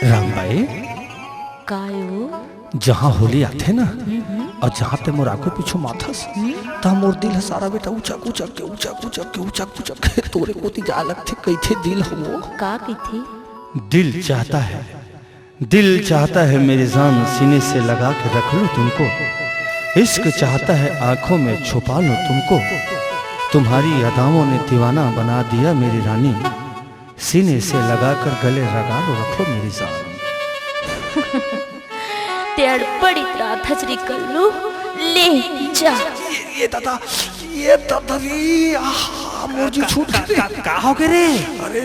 राम भाई कायो जहाँ होली आथे ना और जहाँ ते मोर आगो पीछू माथस तहाँ मोर दिल है सारा बेटा ऊंचा ऊंचा के ऊंचा ऊंचा के ऊंचा ऊंचा के तोरे कोती जा लगथे कैथे दिल हो का कथे दिल चाहता है मेरी जान सीने से लगा के रख लूं तुमको। इश्क चाहता है आंखों में छुपा लूं तुमको। तुम्हारी अदाओं ने दीवाना बना दिया मेरी रानी। सीने से लगाकर गले लगा लो रख लो मेरी जान। तेड़ बड़ी थचरी कल्लू ले जा। ये दादा रे मोर जी छूट का हो गए रे? अरे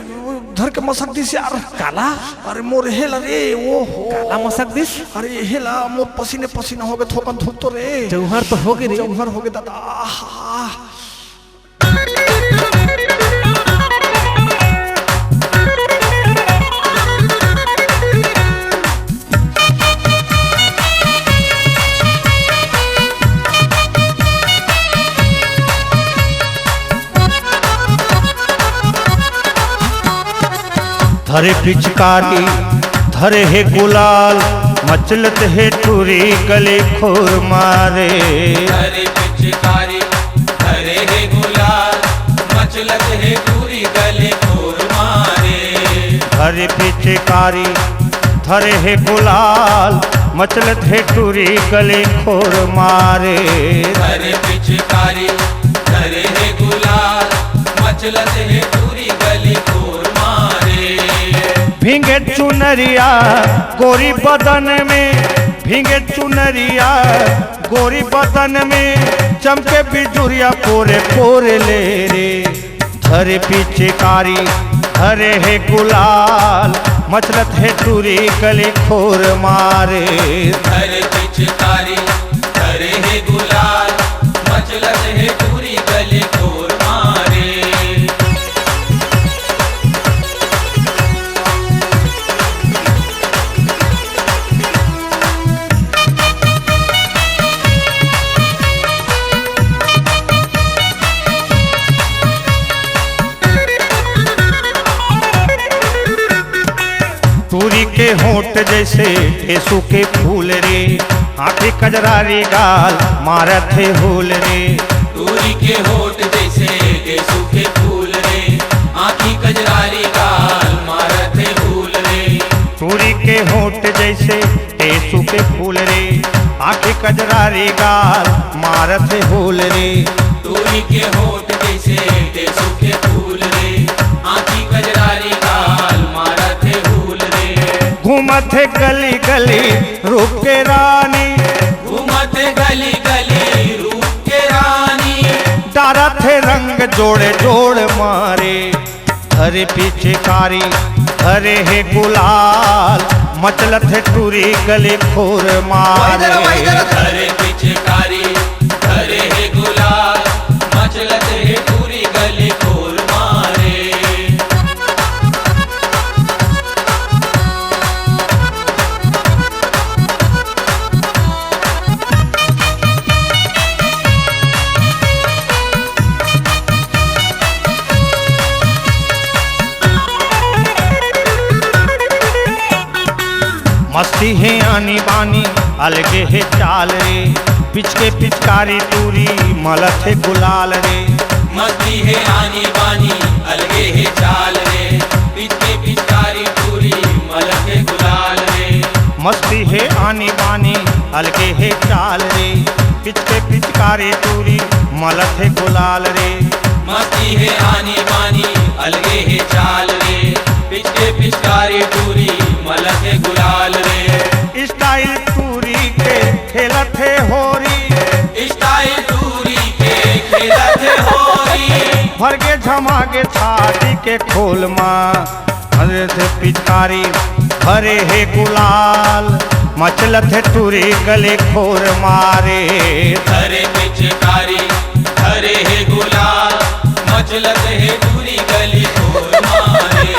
धर के मसक दिस यार काला अरे मोर हेला रे ओ हो काला मसक दिस अरे हेला मोर पसीने पसीना हो गए थोकन थोक तो रे जौहर तो हो गए रे। जौहर हो गए दादा। धरे पिचकारी धरे है गुलाल मचलत है टूरी गले खोर मारे। धरे पिचकारी धरे है गुलाल मचलत है टूरी गले खोर मारे। धरे पिचकारी धरे है गुलाल मचलत है टूरी गले खोर मारे। धरे पिचकारी धरे है गुलाल मचलत है टूरी गले खोर मारे। भींगे चुनरिया गोरी बदन में भींगे चुनरिया गोरी बदन में चमके बिजुरिया पोरे पोरे ले रे। धरे पिचकारी धरे है गुलाल मचलत है टूरी गली खोर मारे। धरे पिचकारी धरे है गुलाल मचलत है टूरी गले खोर मारे। टूरी के होंठ जैसे ठेसू के फूल रे। आंखें कजरारी गाल मारत है होल रे। टूरी के होठ जैसे गेसू के फूल रे। आँखी कजरारी गाल मारत है फूल रे। टूरी के होंठ जैसे टेसू के फूल रे। आंखें कजरारी गाल मारत है होल रे। टूरी के होठ जैसे गेसू के फूल रे। आँखी कजरारी गाल मारत है फूल रे। घूमत है गली गली रूप के रानी। घूमत गली गली रूप के रानी। डारत है रंग जोड़े जोड़ मारे। धरे पिचकारी धरे है गुलाल मचलत है टूरी गली खोर मारे। धरे पिचकारी धरे है गुलाल मचलत है टूरी गली खोर मारे। मस्ती है आनी बानी अलगे है चाल रे। पिचके पिचकारी टूरी मलत है गुलाल रे। मस्ती है आनी बानी अलगे है चाल रे। पिचके पिचकारी टूरी मलक है गुलाल रे। मस्ती है आनी बानी अलगे है चाल रे। पिचके पिचकारी टूरी मलत है गुलाल रे। मस्ती है आनी बानी अलगे है चाल रे। पिचके पिचकारी टूरी मलक है गुलाल रे। स्टाइल टूरी के खेलत है होरी। स्टाइल टूरी के खेलत है होरी। भरगे झमागे छाती के खोल माँ हरे से पिचकारी भरे है गुलाल मचलत है टूरी गले खोर मारे। धरे पिचकारी धरे है गुलाल मचलत है टूरी गली खोर मारे।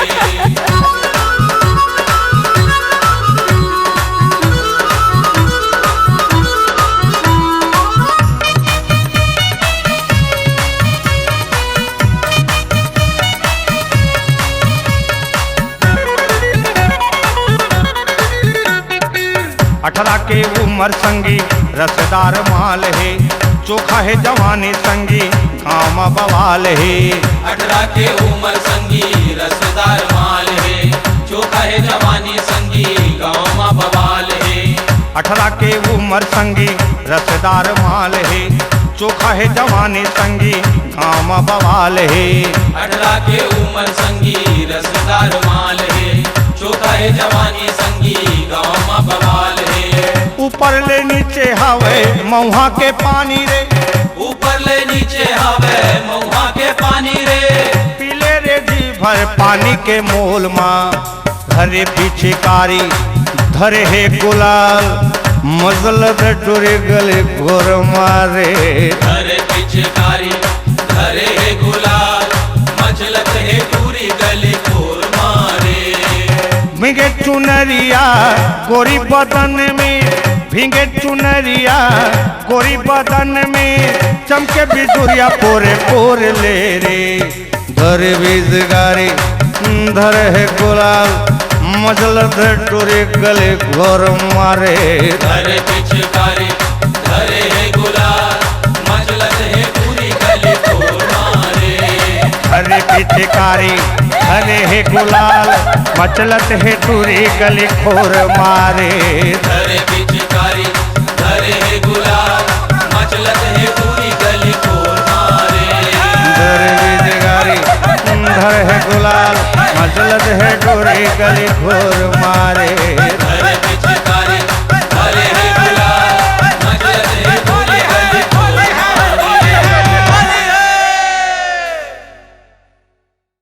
18 के उम्र संगी रसदार माल है, चोखा है जवानी संगी काम बवाल है। 18 के उम्र संगी रसदार माल है, चोखा है जवानी संगी गाँव में बवाल है। 18 के उम्र संगी रसदार माल है, चोखा है जवानी संगी काम बवाल है। 18 के उम्र संगी रसदार माल है, चोखा है जवानी संगी गाँव में बवाल है। ऊपर ले नीचे हवे मऊहा के पानी रे, ऊपर ले नीचे हवे मऊहा के पानी रे। पीले रे जी भर पानी के मोल माँ, धरे पीछे कारी धरे है गुलाल, मजलत टुरे गले घोर मारे। धरे पिचकारी धरे है गुलाल, मचलत है पूरी गली खोर मारे। भीगे चुनरिया गोरी बदन में, भीगे चुनरिया गोरी बदन में, चमके बिजुरिया पोरे पोरे ले रे। धरे बीजगारी धरे है गुलाल, मजलत टुरे गले घोर मारे। धरे पिचकारी धरे है गुलाल, मचलत है पूरी गली खोर मारे। धरे पिचकारी धरे है गुलाल, मचलत है टूरी गली खोर मारे। धरे पिचकारी धरे है गुलाल, मचलत है पूरी गली खोर मारे। धरे बीजगारी धरे है गुलाल, मचलत है टूरी गली खोर मारे। धरे पिचकारी